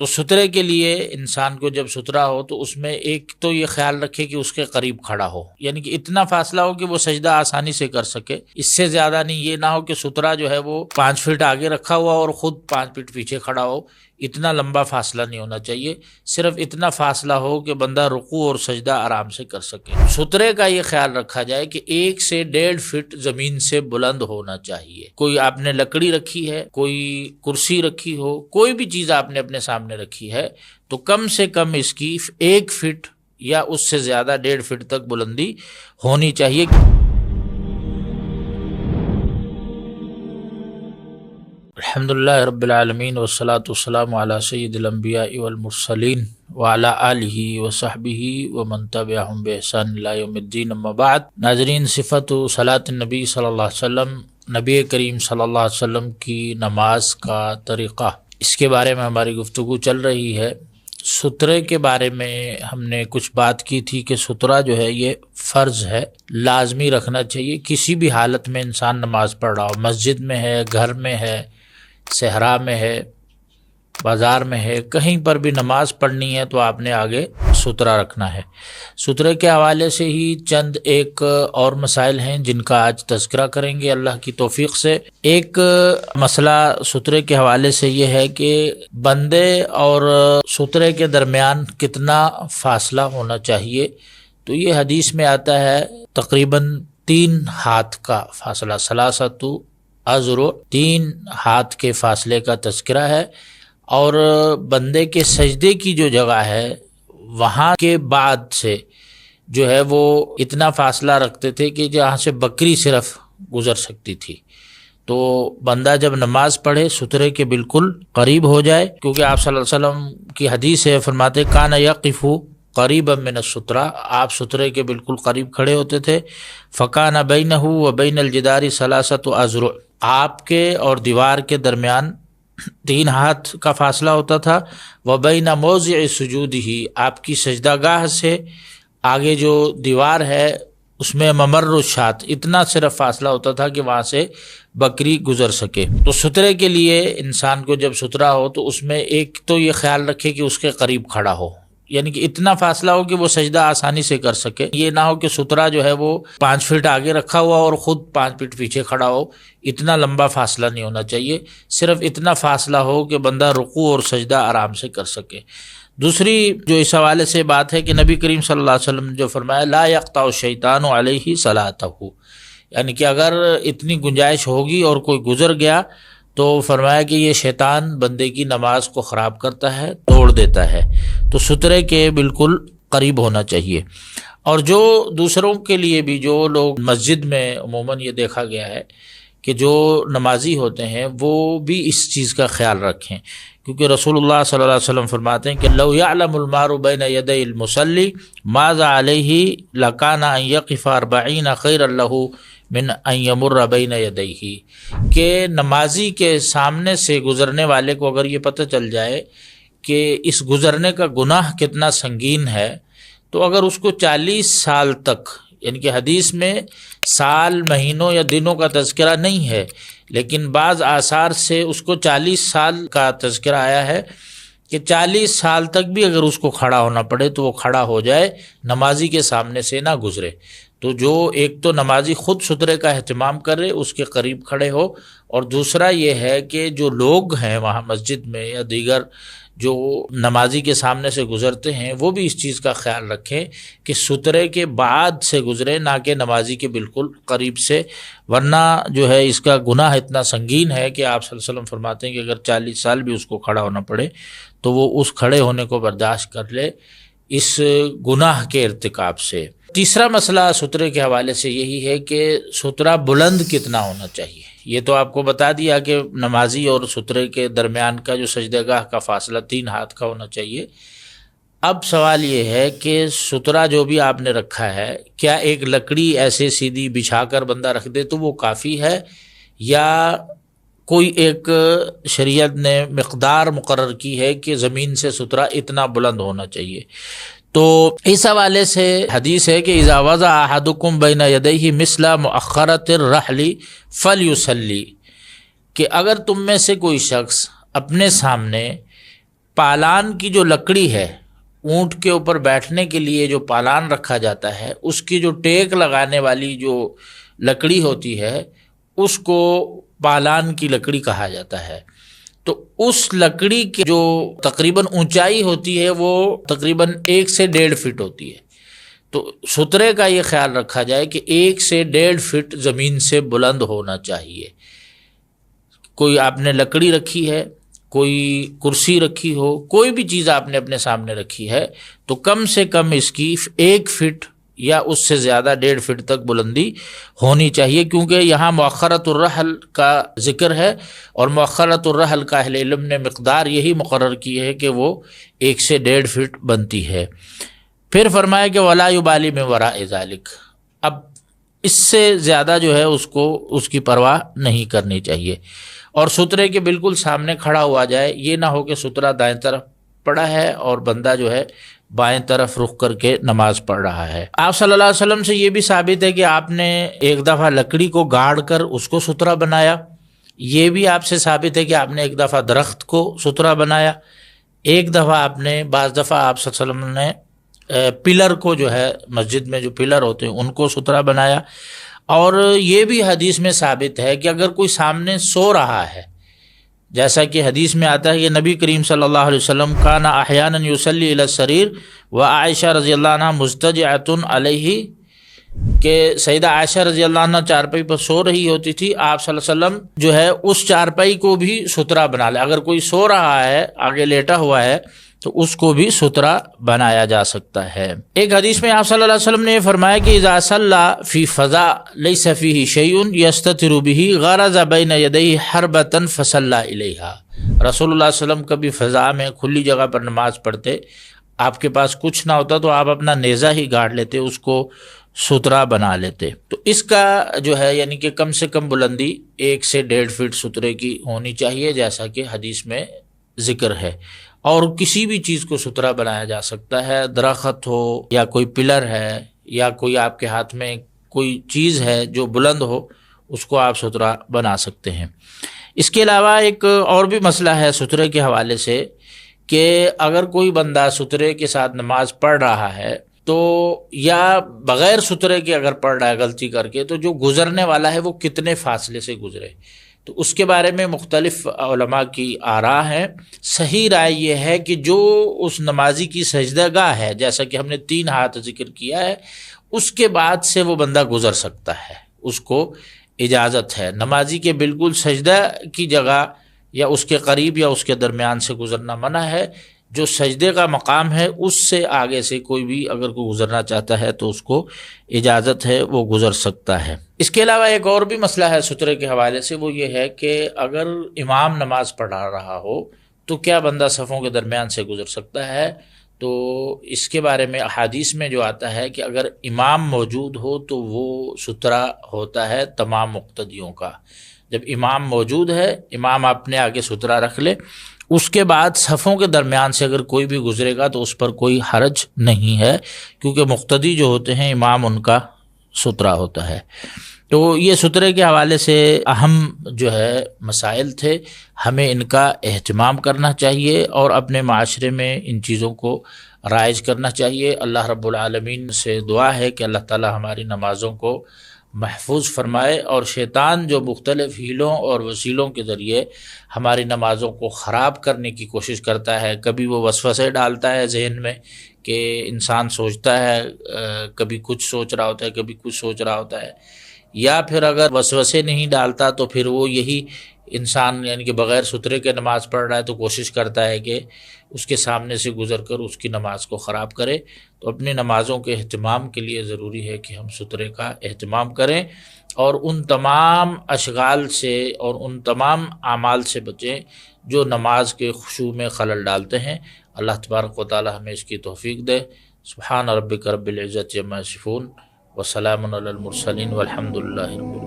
تو سترے کے لیے انسان کو جب سترا ہو تو اس میں ایک تو یہ خیال رکھے کہ اس کے قریب کھڑا ہو، یعنی کہ اتنا فاصلہ ہو کہ وہ سجدہ آسانی سے کر سکے، اس سے زیادہ نہیں۔ یہ نہ ہو کہ سترا جو ہے وہ 5 فٹ آگے رکھا ہوا اور خود 5 فٹ پیچھے کھڑا ہو، اتنا لمبا فاصلہ نہیں ہونا چاہیے، صرف اتنا فاصلہ ہو کہ بندہ رکوع اور سجدہ آرام سے کر سکے۔ سترے کا یہ خیال رکھا جائے کہ 1 سے 1.5 فٹ زمین سے بلند ہونا چاہیے۔ کوئی آپ نے لکڑی رکھی ہے، کوئی کرسی رکھی ہو، کوئی بھی چیز آپ نے اپنے سامنے رکھی ہے تو کم سے کم اس کی 1 فٹ یا اس سے زیادہ 1.5 فٹ تک بلندی ہونی چاہیے۔ الحمدللہ رب العالمین والصلاة والسلام علی سید الانبیاء والمرسلین وعلی آلہ وصحبہ ومن تبعہم بإحسان الی یوم الدین، اما بعد۔ ناظرین، صفت صلاۃ النبی صلی اللہ علیہ وسلم، نبی کریم صلی اللہ علیہ وسلم کی نماز کا طریقہ، اس کے بارے میں ہماری گفتگو چل رہی ہے۔ سترے کے بارے میں ہم نے کچھ بات کی تھی کہ سترہ جو ہے یہ فرض ہے، لازمی رکھنا چاہیے۔ کسی بھی حالت میں انسان نماز پڑھ رہا ہو، مسجد میں ہے، گھر میں ہے، صحرا میں ہے، بازار میں ہے، کہیں پر بھی نماز پڑھنی ہے تو آپ نے آگے سترہ رکھنا ہے۔ سترے کے حوالے سے ہی چند ایک اور مسائل ہیں جن کا آج تذکرہ کریں گے اللہ کی توفیق سے۔ ایک مسئلہ سترے کے حوالے سے یہ ہے کہ بندے اور سترے کے درمیان کتنا فاصلہ ہونا چاہیے۔ تو یہ حدیث میں آتا ہے تقریباً 3 ہاتھ کا فاصلہ، ثلاثۃ اذرع، 3 ہاتھ کے فاصلے کا تذکرہ ہے۔ اور بندے کے سجدے کی جو جگہ ہے وہاں کے بعد سے جو ہے وہ اتنا فاصلہ رکھتے تھے کہ جہاں سے بکری صرف گزر سکتی تھی۔ تو بندہ جب نماز پڑھے سترے کے بالکل قریب ہو جائے، کیونکہ آپ صلی اللہ علیہ وسلم کی حدیث ہے، فرماتے کان یقف قریبا من السترہ، آپ سترے کے بالکل قریب کھڑے ہوتے تھے۔ فکان بینہ و بین الجدار ثلاثۃ اذرع، آپ کے اور دیوار کے درمیان 3 ہاتھ کا فاصلہ ہوتا تھا۔ وبین موضع سجودہ، آپ کی سجدہ گاہ سے آگے جو دیوار ہے اس میں ممر الشاۃ، اتنا صرف فاصلہ ہوتا تھا کہ وہاں سے بکری گزر سکے۔ تو سترے کے لیے انسان کو جب سترا ہو تو اس میں ایک تو یہ خیال رکھے کہ اس کے قریب کھڑا ہو، یعنی کہ اتنا فاصلہ ہو کہ وہ سجدہ آسانی سے کر سکے۔ یہ نہ ہو کہ سترہ جو ہے وہ 5 فٹ آگے رکھا ہوا اور خود 5 فٹ پیچھے کھڑا ہو، اتنا لمبا فاصلہ نہیں ہونا چاہیے، صرف اتنا فاصلہ ہو کہ بندہ رکوع اور سجدہ آرام سے کر سکے۔ دوسری جو اس حوالے سے بات ہے کہ نبی کریم صلی اللہ علیہ وسلم جو فرمایا لا یقطع الشیطان علیہ صلاتہ، یعنی کہ اگر اتنی گنجائش ہوگی اور کوئی گزر گیا تو فرمایا کہ یہ شیطان بندے کی نماز کو خراب کرتا ہے، توڑ دیتا ہے۔ تو سترے کے بالکل قریب ہونا چاہیے۔ اور جو دوسروں کے لیے بھی، جو لوگ مسجد میں عموماً یہ دیکھا گیا ہے کہ جو نمازی ہوتے ہیں وہ بھی اس چیز کا خیال رکھیں، کیونکہ رسول اللہ صلی اللہ علیہ وسلم فرماتے ہیں کہ لو یعلم المار بین یدی المصلی ماذا علیہ لکان ان یقف 40 خیر له من ان یمر بین یدیہ، کہ نمازی کے سامنے سے گزرنے والے کو اگر یہ پتہ چل جائے کہ اس گزرنے کا گناہ کتنا سنگین ہے، تو اگر اس کو 40 سال تک، یعنی کہ حدیث میں سال، مہینوں یا دنوں کا تذکرہ نہیں ہے، لیکن بعض آثار سے اس کو 40 سال کا تذکرہ آیا ہے کہ 40 سال تک بھی اگر اس کو کھڑا ہونا پڑے تو وہ کھڑا ہو جائے، نمازی کے سامنے سے نہ گزرے۔ تو جو ایک تو نمازی خود سترے کا اہتمام کرے، اس کے قریب کھڑے ہو، اور دوسرا یہ ہے کہ جو لوگ ہیں وہاں مسجد میں یا دیگر جو نمازی کے سامنے سے گزرتے ہیں وہ بھی اس چیز کا خیال رکھیں کہ سترے کے بعد سے گزرے، نہ کہ نمازی کے بالکل قریب سے، ورنہ جو ہے اس کا گناہ اتنا سنگین ہے کہ آپ صلی اللہ علیہ وسلم فرماتے ہیں کہ اگر 40 سال بھی اس کو کھڑا ہونا پڑے تو وہ اس کھڑے ہونے کو برداشت کر لے اس گناہ کے ارتکاب سے۔ تیسرا مسئلہ سترے کے حوالے سے یہی ہے کہ سترہ بلند کتنا ہونا چاہیے۔ یہ تو آپ کو بتا دیا کہ نمازی اور سترے کے درمیان کا جو سجدہ گاہ کا فاصلہ 3 ہاتھ کا ہونا چاہیے۔ اب سوال یہ ہے کہ سترہ جو بھی آپ نے رکھا ہے، کیا ایک لکڑی ایسے سیدھی بچھا کر بندہ رکھ دے تو وہ کافی ہے، یا کوئی ایک شریعت نے مقدار مقرر کی ہے کہ زمین سے سترہ اتنا بلند ہونا چاہیے؟ تو اس حوالے سے حدیث ہے کہ اذا وضع احدکم بین یدیہ مثل مؤخرۃ الرحل فلیصلی، کہ اگر تم میں سے کوئی شخص اپنے سامنے پالان کی جو لکڑی ہے، اونٹ کے اوپر بیٹھنے کے لیے جو پالان رکھا جاتا ہے، اس کی جو ٹیک لگانے والی جو لکڑی ہوتی ہے اس کو پالان کی لکڑی کہا جاتا ہے۔ تو اس لکڑی کی جو تقریباً اونچائی ہوتی ہے وہ تقریباً 1 سے 1.5 فٹ ہوتی ہے۔ تو سترے کا یہ خیال رکھا جائے کہ 1 سے 1.5 فٹ زمین سے بلند ہونا چاہیے۔ کوئی آپ نے لکڑی رکھی ہے، کوئی کرسی رکھی ہو، کوئی بھی چیز آپ نے اپنے سامنے رکھی ہے، تو کم سے کم اس کی 1 فٹ یا اس سے زیادہ 1.5 فٹ تک بلندی ہونی چاہیے، کیونکہ یہاں مؤخرۃ الرحل کا ذکر ہے، اور مؤخرۃ الرحل کا اہل علم نے مقدار یہی مقرر کی ہے کہ وہ 1 سے 1.5 فٹ بنتی ہے۔ پھر فرمایا کہ ولا یبالی من وراء ذلک، اب اس سے زیادہ جو ہے اس کی پرواہ نہیں کرنی چاہیے، اور سترے کے بالکل سامنے کھڑا ہوا جائے۔ یہ نہ ہو کہ سترہ دائیں طرف پڑا ہے اور بندہ جو ہے بائیں طرف رخ کر کے نماز پڑھ رہا ہے۔ آپ صلی اللہ علیہ وسلم سے یہ بھی ثابت ہے کہ آپ نے ایک دفعہ لکڑی کو گاڑ کر اس کو سترہ بنایا، یہ بھی آپ سے ثابت ہے کہ آپ نے ایک دفعہ درخت کو سترہ بنایا، ایک دفعہ آپ نے، بعض دفعہ آپ صلی اللہ علیہ وسلم نے پلر کو جو ہے مسجد میں جو پلر ہوتے ہیں ان کو سترہ بنایا۔ اور یہ بھی حدیث میں ثابت ہے کہ اگر کوئی سامنے سو رہا ہے، جیسا کہ حدیث میں آتا ہے کہ نبی کریم صلی اللہ علیہ وسلم کان احیانا یصلی الی السریر و عائشہ رضی اللہ عنہا مضطجعۃ علیہ، کہ سیدہ عائشہ رضی اللہ عنہ چارپائی پر سو رہی ہوتی تھی، آپ صلی اللہ علیہ وسلم جو ہے اس چارپائی کو بھی سترہ بنا لے۔ اگر کوئی سو رہا ہے، آگے لیٹا ہوا ہے، تو اس کو بھی سترہ بنایا جا سکتا ہے۔ ایک حدیث میں آپ صلی اللہ علیہ وسلم نے یہ فرمایا کہ اذا صلی فی فضاء لیس فیہ شیء یستتر بہ غرز بین یدیہ حربۃ فصلی الیہا، رسول اللہ صلی اللہ علیہ وسلم کبھی فضا میں کھلی جگہ پر نماز پڑھتے، آپ کے پاس کچھ نہ ہوتا تو آپ اپنا نیزہ ہی گاڑ لیتے، اس کو سترہ بنا لیتے۔ تو اس کا جو ہے یعنی کہ کم سے کم بلندی 1 سے 1.5 فٹ سترے کی ہونی چاہیے، جیسا کہ حدیث میں ذکر ہے۔ اور کسی بھی چیز کو سترہ بنایا جا سکتا ہے، درخت ہو یا کوئی پلر ہے یا کوئی آپ کے ہاتھ میں کوئی چیز ہے جو بلند ہو، اس کو آپ سترہ بنا سکتے ہیں۔ اس کے علاوہ ایک اور بھی مسئلہ ہے سترے کے حوالے سے، کہ اگر کوئی بندہ سترے کے ساتھ نماز پڑھ رہا ہے تو، یا بغیر سترے کے اگر پڑھ رہا ہے غلطی کر کے، تو جو گزرنے والا ہے وہ کتنے فاصلے سے گزرے، تو اس کے بارے میں مختلف علماء کی آراء ہیں۔ صحیح رائے یہ ہے کہ جو اس نمازی کی سجدہ گاہ ہے، جیسا کہ ہم نے 3 ہاتھ ذکر کیا ہے، اس کے بعد سے وہ بندہ گزر سکتا ہے، اس کو اجازت ہے۔ نمازی کے بالکل سجدہ کی جگہ یا اس کے قریب یا اس کے درمیان سے گزرنا منع ہے۔ جو سجدے کا مقام ہے اس سے آگے سے کوئی بھی اگر کوئی گزرنا چاہتا ہے تو اس کو اجازت ہے، وہ گزر سکتا ہے۔ اس کے علاوہ ایک اور بھی مسئلہ ہے سترے کے حوالے سے، وہ یہ ہے کہ اگر امام نماز پڑھا رہا ہو تو کیا بندہ صفوں کے درمیان سے گزر سکتا ہے؟ تو اس کے بارے میں احادیث میں جو آتا ہے کہ اگر امام موجود ہو تو وہ سترہ ہوتا ہے تمام مقتدیوں کا۔ جب امام موجود ہے، امام اپنے آگے سترہ رکھ لے، اس کے بعد صفوں کے درمیان سے اگر کوئی بھی گزرے گا تو اس پر کوئی حرج نہیں ہے، کیونکہ مقتدی جو ہوتے ہیں امام ان کا سترہ ہوتا ہے۔ تو یہ سترے کے حوالے سے اہم جو ہے مسائل تھے، ہمیں ان کا اہتمام کرنا چاہیے اور اپنے معاشرے میں ان چیزوں کو رائج کرنا چاہیے۔ اللہ رب العالمین سے دعا ہے کہ اللہ تعالی ہماری نمازوں کو محفوظ فرمائے، اور شیطان جو مختلف ہیلوں اور وسیلوں کے ذریعے ہماری نمازوں کو خراب کرنے کی کوشش کرتا ہے، کبھی وہ وسوسے ڈالتا ہے ذہن میں کہ انسان سوچتا ہے، کبھی کچھ سوچ رہا ہوتا ہے، کبھی کچھ سوچ رہا ہوتا ہے، یا پھر اگر وسوسے نہیں ڈالتا تو پھر وہ یہی انسان یعنی کہ بغیر سترے کے نماز پڑھ رہا ہے تو کوشش کرتا ہے کہ اس کے سامنے سے گزر کر اس کی نماز کو خراب کرے۔ تو اپنی نمازوں کے اہتمام کے لیے ضروری ہے کہ ہم سترے کا اہتمام کریں اور ان تمام اشغال سے اور ان تمام اعمال سے بچیں جو نماز کے خشوع میں خلل ڈالتے ہیں۔ اللہ تبارک و تعالی ہمیں اس کی توفیق دے۔ سبحان ربک رب العزت عما یصفون وسلام علی المرسلین والحمد للہ رب العالمین۔